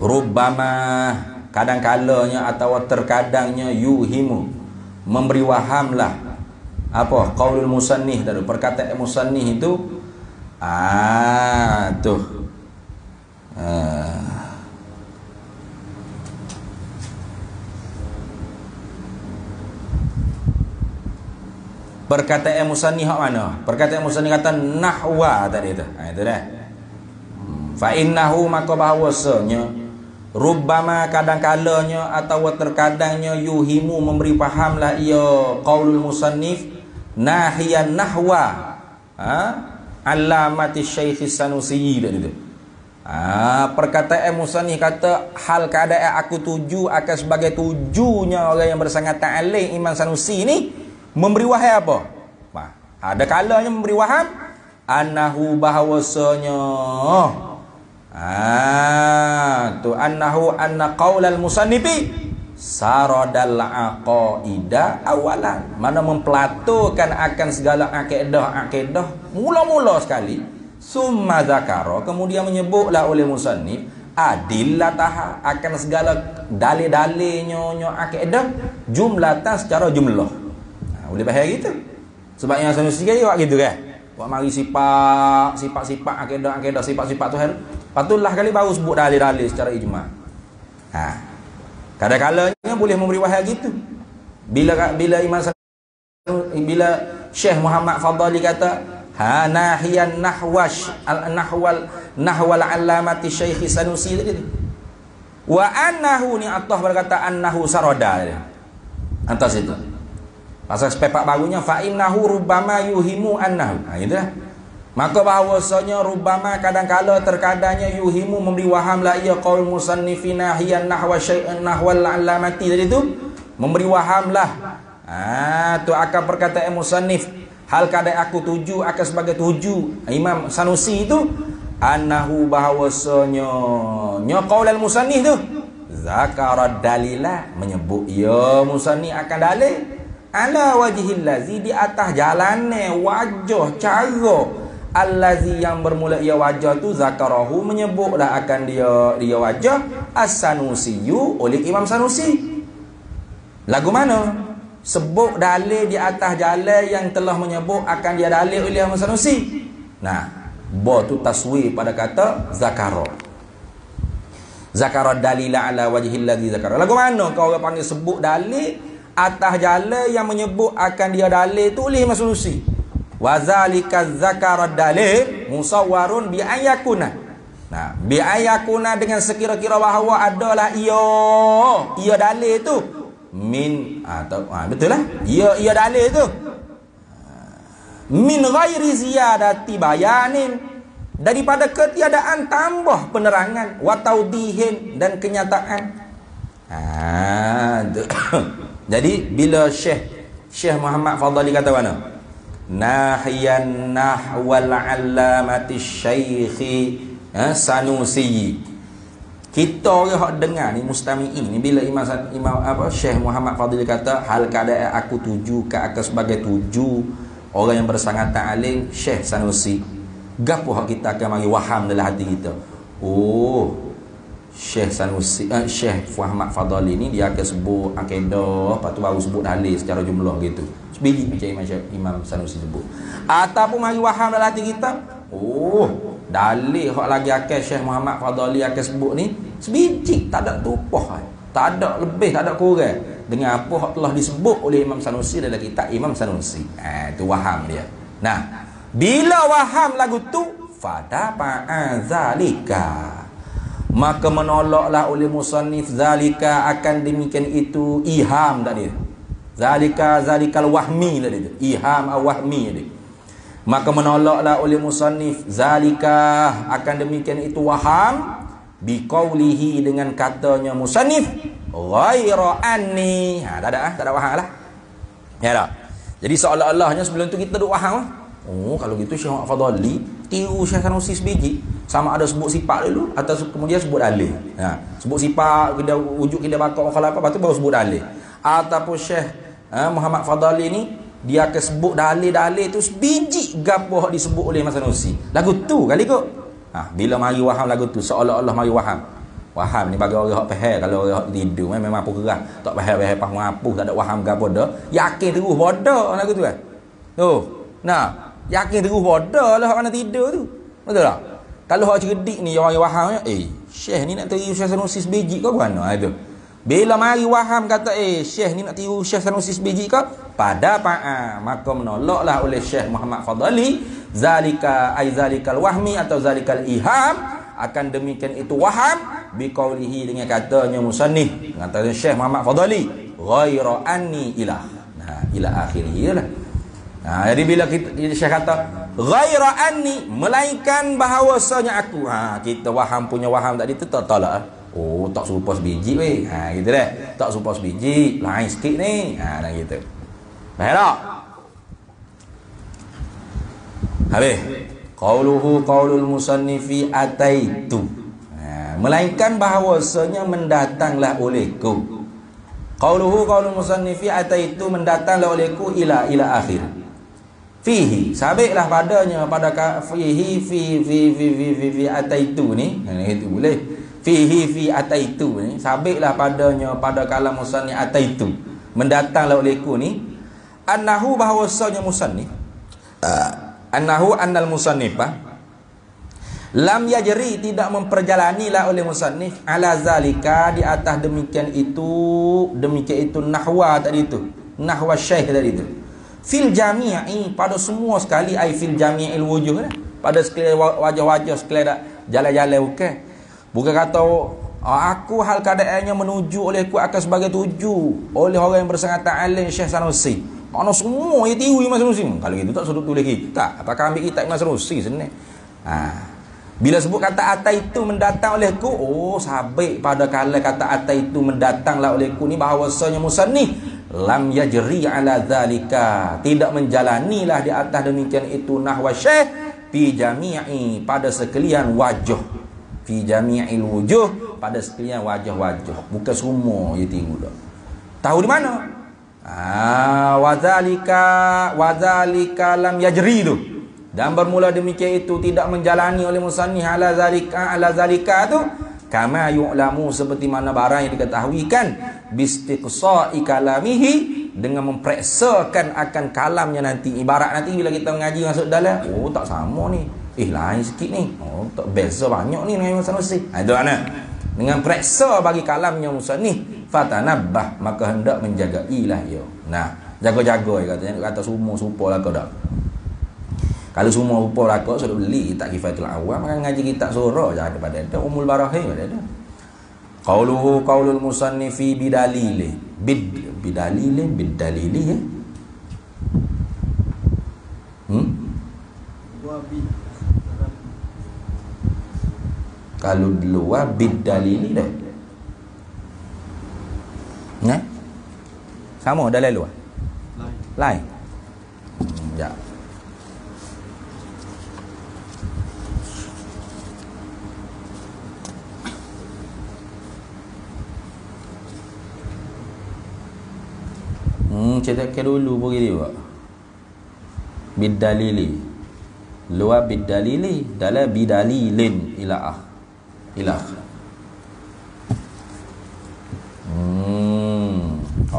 rubbama kadang-kalanya atau terkadangnya yuhimu memberi wahamlah apa qaulul musannif tadi perkataan musannif itu tuh perkataan musannif mana? Perkataan musannif kata nahwa tadi itu. Itu dah. Fa innahu maka bahawasanya rubbama kadang-kalanya atau terkadangnya yuhimu memberi fahamlah ia qaulul musannif nahiyan nahwa alamati Syekh Sanusi tadi itu. Perkataan musannif kata hal keadaan aku tuju akan sebagai tujunya orang yang bersangat ta'lim Imam Sanusi ini memberi wahai apa? Ada kalanya memberi waham annahu bahawasanya annahu anna qaulal musannifi saradal aqaida awalan, mana mempelatukan akan segala akidah mula-mula sekali, summa zakara kemudian menyebutlah oleh musannif adillataha akan segala dalil-dalilnya akidah jumlatan secara jumlah. Boleh bahaya gitu. Sebab yang Sanusi dia buat gitu kan. Buat mari sifat akidah sifat-sifat Tuhan. Patutlah kali baru sebut dalil-dalil secara ijma'. Kadang-kadangnya boleh memberi wahai gitu. Bila Syekh Muhammad Fadali kata nahiyan nahwal alamati Syekh Sanusi tadi. Wa annahu ni Allah berkata annahu sarada. Atas itu. Pasal sepepak barunya fa innahu rubbama yuhimu annahu. Itulah. Maka bahawasanya rubbama kadang-kala terkadangnya yuhimu memberi waham la ia qaul musannifina hiya nahwa syai'an nahwal alamati tadi tu memberi wahamlah tu akan perkataan musannif hal kadang aku tuju akan sebagai tuju Imam Sanusi itu annahu bahawasanya qaulal musannif tu zakara dalila menyebut ya musannif akan dalil ala wajhil ladzi di atas jalannya wajah cara allazi yang bermula ia wajah tu zakarahu menyebutlah akan dia wajah as-Sanusiyu oleh Imam Sanusi. Lagu mana? Sebut dalil di atas jalan yang telah menyebut akan dia dalil oleh Imam Sanusi. Nah, ba tu taswir pada kata zakara. Zakara dalila ala wajhil ladzi zakara. Lagu mana kau orang panggil sebut dalil atas jalan yang menyebut akan dia dalil tu oleh Imam Sanusi. Wazalika zakara dalil musawwarun bi ayakuna. Nah, bi ayakuna dengan sekira-kira bahawa adalah ia dalil tu min atau betul lah. Ia dalil tu min ghairi ziyadati bayanin, daripada ketiadaan tambah penerangan wa taudihin dan kenyataan. Jadi bila Syekh Muhammad Fadali kata mana? Nahiyan nahwal alamati Syekh Sanusi. Kita orang hak dengar ni mustami'in ni bila Imam Syekh Muhammad Fadli kata hal keadaan aku tuju ke akan sebagai tuju orang yang bersangat ta'lim Syekh Sanusi. Gapo hak kita akan mari waham dalam hati kita. Oh, Syekh Sanusi Syekh Muhammad Fadli ni dia akan sebut akidah, lepas tu baru sebut dalil secara jumlah gitu. Sebiji macam Imam Sanusi sebut. Ataupun mari waham dalam hati kita. Oh, dalil hak lagi akan Syekh Muhammad Fadli akan sebut ni sebiji tak ada tupah. Tak ada lebih, tak ada kurang dengan apa yang telah disebut oleh Imam Sanusi dalam kitab Imam Sanusi. Itu waham dia. Nah, bila waham lagu tu fada zalika, maka menolaklah oleh musannif zalika akan demikian itu iham tadi. Zalikal wahmi tadi. Iham wahmi tadi. Maka menolaklah oleh musannif zalika akan demikian itu waham biqaulihi dengan katanya musannif ghaira anni. Tak ada waham lah. Ya tak? Jadi seolah-olahnya sebelum tu kita duk waham. Oh, kalau gitu Syekh Muhammad Fadhali tiru Syekh Sanusi sebiji. Sama ada sebut sifat dulu atau kemudian sebut dalil. Sebut sifat kita wujud kita bakal khalaqah, lepas tu baru sebut dalil. Ataupun Syekh Muhammad Fadhali ni dia akan sebut dalil-dalil tu sebiji gapo disebut oleh Imam Sanusi. Lagu tu kali kot. Bila mari waham lagu tu seolah-olah mari waham. Waham ni bagi orang hak faham, kalau orang hak tidur memang apa kerah, tak faham apa, tak ada waham gapo dah. Yakin terus bodoh lagu tu kan. Nah, yakin terus bodoh lah hak mana tidur tu. Betul tak? Kalau hak cerdik ni orang yang waham, Syekh ni nak tiru Syekh Sanusi sebiji ke mana itu. Bila mari waham kata Syekh ni nak tiru Syekh Sanusi sebiji ke, pada maka menolaklah oleh Syekh Muhammad Fadhali zalikal wahmi atau zalikal iham, akan demikian itu waham biqaulihi dengan katanya musannif, katanya Syekh Muhammad Fadhali ghaira anni ilah. Ila akhirih lah. Jadi bila kita Syekh kata ghaira anni, melainkan bahawasanya aku, kita waham punya waham tadi tu tak tolak. Tak serupa sebiji weh. Gitu dah. Tak serupa sebiji, lain sikit ni. Dan gitu. Faham tak? Habis. Qaulul musannifi ataitu. Melainkan bahawasanya mendatanglah olehku. Qaulul musannifi ataitu, mendatanglah olehku ila akhir. Fihi, sabitlah padanya pada fihi fi ataitu ni. Itu boleh. Fi ataitu ni, sabitlah padanya pada kalam musannif ataitu, mendatanglah olehku ni, annahu bahawasanya musannif annal musannif lam yajri, tidak memperjalanilah oleh musannif ala zalika, di atas demikian itu nahwa tadi itu, nahwa syekh tadi itu, fil jami'i, pada semua sekali, ai fil jami'il wujuh, pada sekalian wajah-wajah, sekalian jalan-jalan bukan kata aku hal keadaannya menuju olehku akan sebagai tuju oleh orang yang bersangatan alim Syekh Sanusi. Mana semua yang tiru Imam Sanusi. Kalau gitu tak suruh tulis kita. Apakah ambil kitab Imam Sanusi sini? Bila sebut kata atai itu mendatang olehku, sabit pada kala kata atai itu mendatanglah olehku ni, bahawasanya musannif lam yajri ala zalika, tidak menjalanilah di atas demikian itu nahwa syekh fi jami'i, pada sekalian wajah, fi jami'il wujuh, pada sekalian wajah-wajah, bukan semua dia tiru dah. Tahu di mana? Wadzalika lam yajri tu. Dan bermula demikian itu tidak menjalani oleh musannif ala zalika tu, kama yu'lamu, seperti mana barang yang diketahuikan, bistiqsa'i kalamihi, dengan memperiksakan akan kalamnya nanti. Ibarat nanti bila kita mengaji masuk dalam, tak sama ni, lain sikit ni, tak beza banyak ni dengan Imam Sanusi. Itu mana? Dengan periksa bagi kalamnya musannif, fatanabbah, maka hendak menjagailah ia. Jaga-jaga katanya, kata semua supa lah kau dak. Kalau semua supa lah kau sudah beli kitab Kifayatul Awam, maka ngaji kitab surah je ada pada ada, Ummul Barahim ada. Qaulul musannifi bidalili bidalili ya. Kalau luar bidalili dah. Sama dalil luar. Lain. Ya. Cetakkan dulu begini pak. Bidalili. Luar bidalili, dalam bidalilin ilah.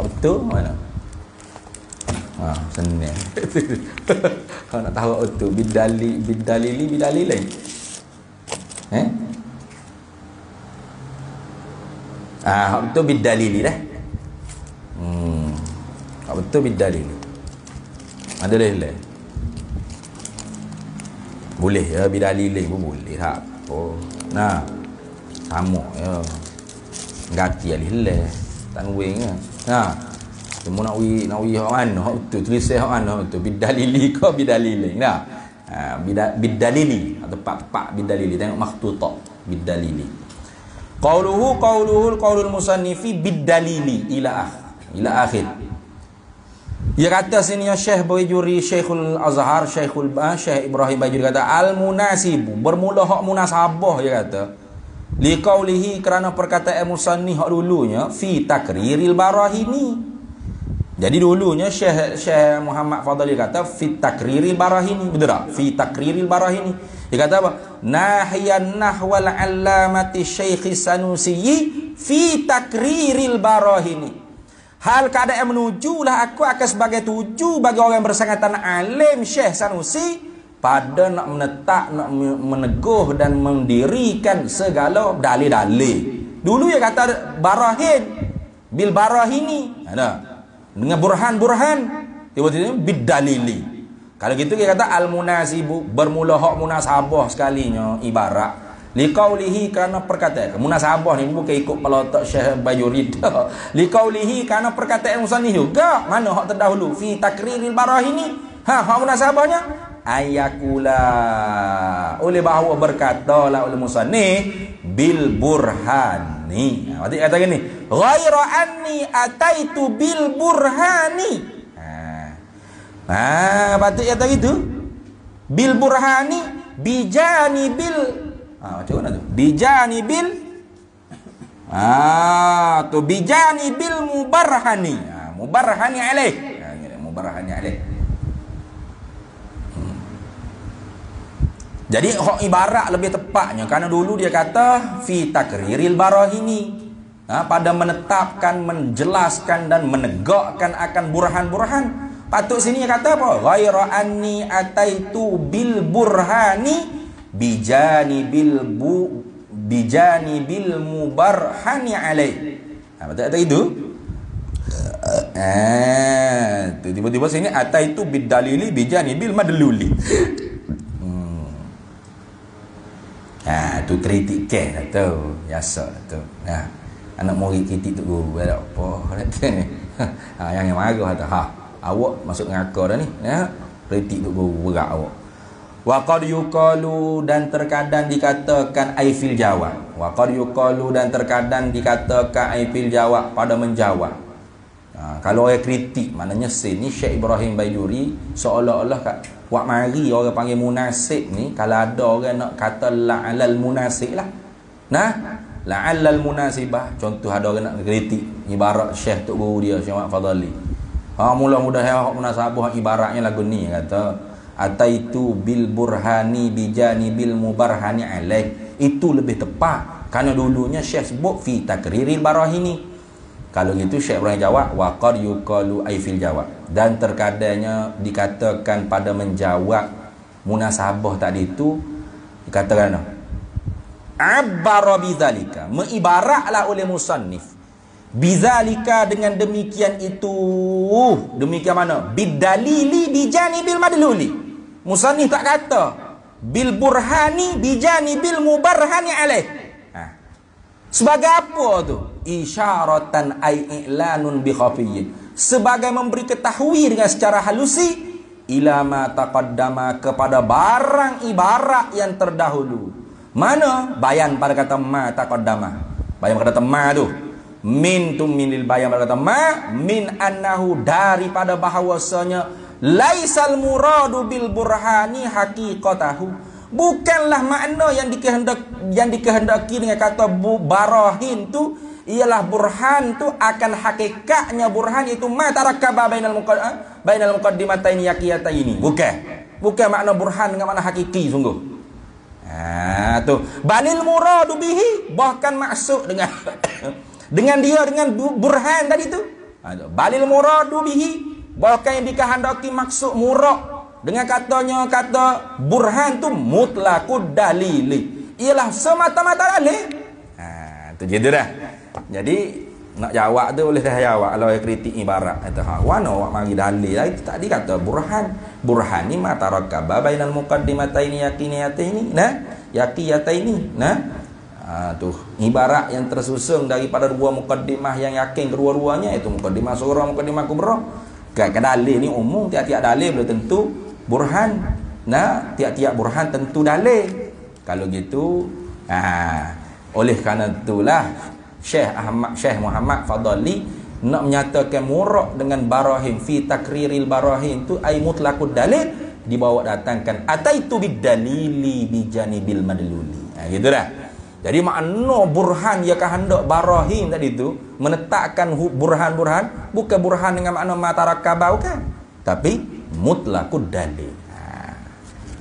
Betul mana? Senang. Kalau nak tahu betul bidalilin. Hak betul bidalili dah. Hak betul bidalili. Ada leh. Boleh ya bidalili pun boleh tak. Oh. Nah. Sama ya. Gati alih tanwing ya. Nah. Cuma nak wi hak mana? Hak betul tulis hak mana betul bidalili ke bidalili. Nah. Bidalili atau tepat bidalili, tengok makhtutah bidalili. Qaulul musannifi bidalili ila akhir. Dia kata sini ya Syekh Bajuri, Syekhul Azhar, Syekh Ibrahim Bajuri kata al munasibu, bermula hak munasabah, dia kata li qaulihi, kerana perkataan musannif hak dulunya fi takriril barahini. Jadi dulunya Syekh Muhammad Fadli kata fi takriril barahini, betul tak? Fi takriril barahini. Dia kata apa? Nahiyan nahwal allamati Syekh Sanusi fi takriril barahini. Hal keadaan menujulah aku akan sebagai tuju bagi orang yang bersangkutan alim Syekh Sanusi pada nak menetap, nak meneguh dan mendirikan segala dalil-dalil. Dulu dia kata barahin bil barahini. Ada dengan burhan-burhan, tiba-tiba bidalili. Kalau gitu kita kata al-munasibu, bermula hak munasabah sekalinya ibarat liqaulihi, kerana perkataan munasabah ni bukan ikut pelatak Syekh Bajuri dah. Liqaulihi, kerana perkataan musannif juga mana hak terdahulu fi takriril barahini. Hak munasabahnya ayakula, oleh bahawa berkatalah oleh musannif bil burhani. Berarti kata gini, ghaira anni ataitu bil burhani. Patut kata gitu. Bil burhani bijani bil macam mana tu? Bijani bil tu bijani bil mubarhani. Mubarhani alaih. Mubarhani alaih. Jadi hak ibarat lebih tepatnya, kerana dulu dia kata fi takriril barahini, pada menetapkan, menjelaskan dan menegakkan akan burhan-burhan. Patut sini dia kata apa? Ghaira anni ataitu bil burhani bijani bil mubarhani alaih. Betul tak itu? Tiba-tiba sini ataitu bidalili bijani bil madluli. Tu kritik ke tu biasa tu. Anak murid kritik tu ada apa kata ni. Yang marah kata awak masuk neraka dah ni. Kritik tu berat awak. Wa qad yuqalu, dan terkadang dikatakan aifil jawab. Wa qad yuqalu, dan terkadang dikatakan aifil jawab, pada menjawab. Kalau orang kritik maknanya sini Syekh Ibrahim Bajuri seolah-olah kat buat mari orang panggil munasib ni, kalau ada orang nak kata la'alal munasib lah. La'alal munasibah, contoh ada orang nak kritik ibarat Syekh Tok Guru dia Syekh Muhammad Fadli. Mudah-mudahan munasabah ibaratnya lagu ni, kata ataitu bil burhani bijani bil mubarhani alaih. Itu lebih tepat, kerana dulunya Syekh sebut fi takriril barahini. Kalau gitu Syekh Ibrahim jawab wa qad yuqalu ay fil jawab, dan terkadangnya dikatakan pada menjawab munasabah tadi itu dikatakan abbara bidzalika, mengibaratlah oleh musannif bidzalika, dengan demikian itu. Demikian mana? Bidalili bijani bil madluli. Musannif tak kata bil burhani bijani bil mubarhani alaih. Sebagai apa tu? Isyaratan ay i'lanun bi khafiyyin, sebagai memberi ketahui dengan secara halusi ila ma taqaddama, kepada barang ibarat yang terdahulu. Mana? Bayan pada kata ma taqaddama. Bayan pada kata ma tu. Min tu minil bayan pada kata ma min annahu, daripada bahawasanya laisal muradu bil burhani haqiqatahu, bukanlah makna yang dikehendaki dengan kata barahin tu ialah burhan tu akan hakikatnya burhan itu ma tarakkaba bainal muqaddimataini yaqiyataini. Bukan makna burhan dengan makna hakiki sungguh. Tu balil muradu bihi, bahkan maksud dengan dengan burhan tadi tu. Balil muradu bihi, bahkan yang dikehendaki maksud murad dengan kata burhan tu mutlaqud dalili, ialah semata-mata dalil. Tu gitu dah. Jadi nak jawab tu boleh dah jawab kalau kritik ibarat kata ha wana awak mari dalil itu tadi kata burhan ni ma tarakkaba bainal muqaddimataini yaqiniyataini yaqiyataini tu ibarat yang tersusun daripada dua muqaddimah yang yakin kedua-duanya, itu muqaddimah sughra muqaddimah kubra. Kan dalil ni umum, tiap-tiap dalil belum tentu burhan. Tiap-tiap burhan tentu dalil. Kalau gitu oleh kerana itulah Syekh Muhammad Fadali nak menyatakan murak dengan barahim fi takriril barahim tu ai mutlaqud dalil, dibawa datangkan ataitu bidalili bijanibil madluli. Gitu dah. Jadi makna burhan ia kehendak barahim tadi tu menetapkan burhan-burhan, bukan burhan dengan makna matarakabau kan, tapi mutlaqud dalil.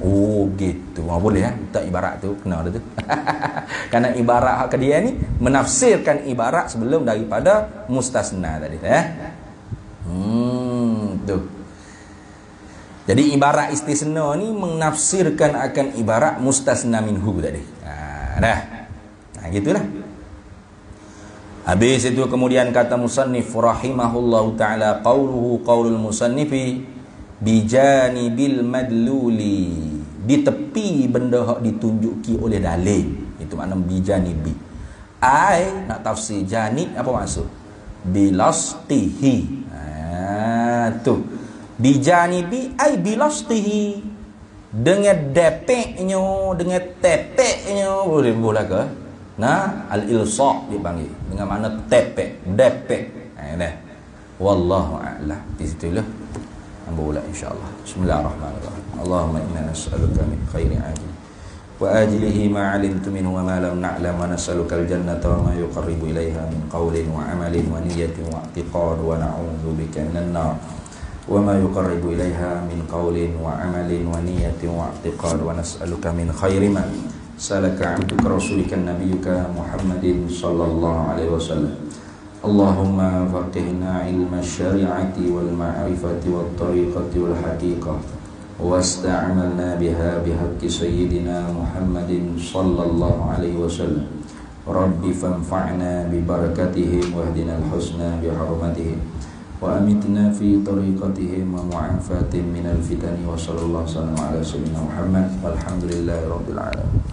Oh gitu. Boleh tak ibarat tu kena ada tu. Karena ibarat hak dia ni menafsirkan ibarat sebelum daripada mustasna tadi tu. Jadi ibarat istisna ni menafsirkan akan ibarat mustasna minhu tadi. Gitulah. Habis itu kemudian kata musannif rahimahullahu taala qaulul musannifi bijanibil madluli, di tepi benda hak ditunjuki oleh dalil. Itu makna bijanibi. Ai nak tafsir janib apa maksud? Bilasqihi. Tu. Bijanibi ai bilasqihi. Dengan depeknya, dengan tepeknya boleh ke? Al-ilsaq dipanggil dengan makna tepek, depek. Wallahu a'lam. Di situlah Ambulah insyaAllah. Bismillahirrahmanirrahim. Allahumma inna nas'aluka min khairi ajil wa ajilihi ma alimtu minhu wa ma lam na'lam, wa nas'aluka al-jannata wa ma yuqarribu ilayha min qawlin wa amalin wa niyatin wa i'tiqad, wa na'udzu bika minan nar wa ma yuqarribu ilayha min qawlin wa amalin wa niyatin wa i'tiqad, wa nas'aluka min khairi ma salaka 'abduka rasulika nabiyyuka Muhammadin sallallahu alaihi wasallam. Allahumma faqihna ilma syari'ati wal ma'rifati wal tariqati wal haqiqah wasta'amalna biha bihaqqi sayyidina Muhammadin sallallahu alaihi wasallam. Rabbi fanfa'na bi barakatihim wahdina al-husna bi hurmatihim wa amitna fi tariqatihim wa mu'afatin minal fitani wa sallallahu alaihi wasallam ala sayyidina Muhammad walhamdulillahi rabbil alamin.